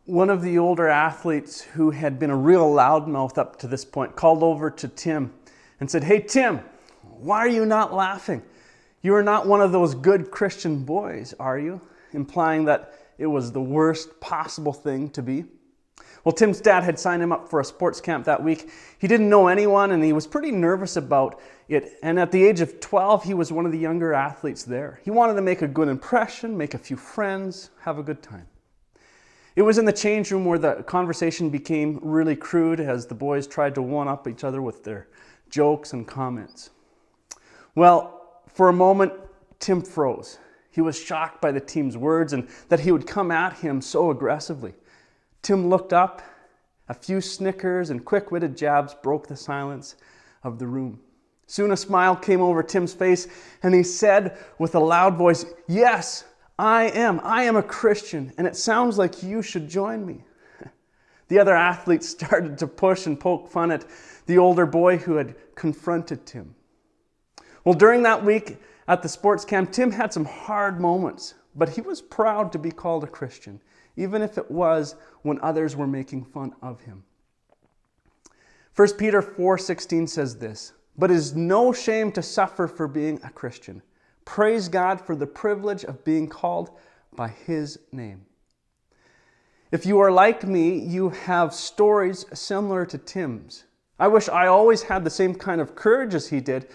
One of the older athletes who had been a real loudmouth up to this point called over to Tim and said, "Hey Tim, why are you not laughing? You are not one of those good Christian boys, are you?" Implying that it was the worst possible thing to be. Well, Tim's dad had signed him up for a sports camp that week. He didn't know anyone and he was pretty nervous about it. And at the age of 12, he was one of the younger athletes there. He wanted to make a good impression, make a few friends, have a good time. It was in the change room where the conversation became really crude as the boys tried to one-up each other with their jokes and comments. Well, for a moment, Tim froze. He was shocked by the team's words and that he would come at him so aggressively. Tim looked up. A few snickers and quick-witted jabs broke the silence of the room. Soon a smile came over Tim's face and he said with a loud voice, "Yes, I am a Christian, and it sounds like you should join me." The other athletes started to push and poke fun at the older boy who had confronted Tim. Well, during that week at the sports camp, Tim had some hard moments, but he was proud to be called a Christian, even if it was when others were making fun of him. 1 Peter 4:16 says this, "But it is no shame to suffer for being a Christian. Praise God for the privilege of being called by His name." If you are like me, you have stories similar to Tim's. I wish I always had the same kind of courage as he did.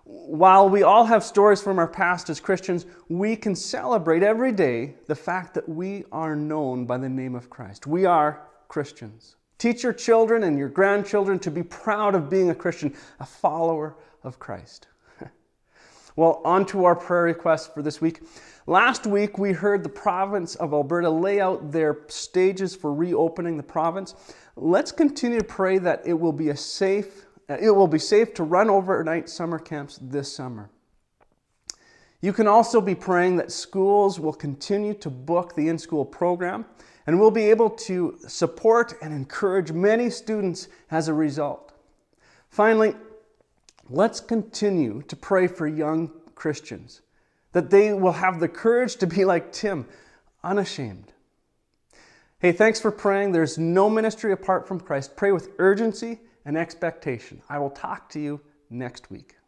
While we all have stories from our past as Christians, we can celebrate every day the fact that we are known by the name of Christ. We are Christians. Teach your children and your grandchildren to be proud of being a Christian, a follower of Christ. Well, on to our prayer requests for this week. Last week, we heard the province of Alberta lay out their stages for reopening the province. Let's continue to pray that it will be safe to run overnight summer camps this summer. You can also be praying that schools will continue to book the in-school program and we'll be able to support and encourage many students as a result. Finally, let's continue to pray for young Christians, that they will have the courage to be like Tim, unashamed. Hey, thanks for praying. There's no ministry apart from Christ. Pray with urgency and expectation. I will talk to you next week.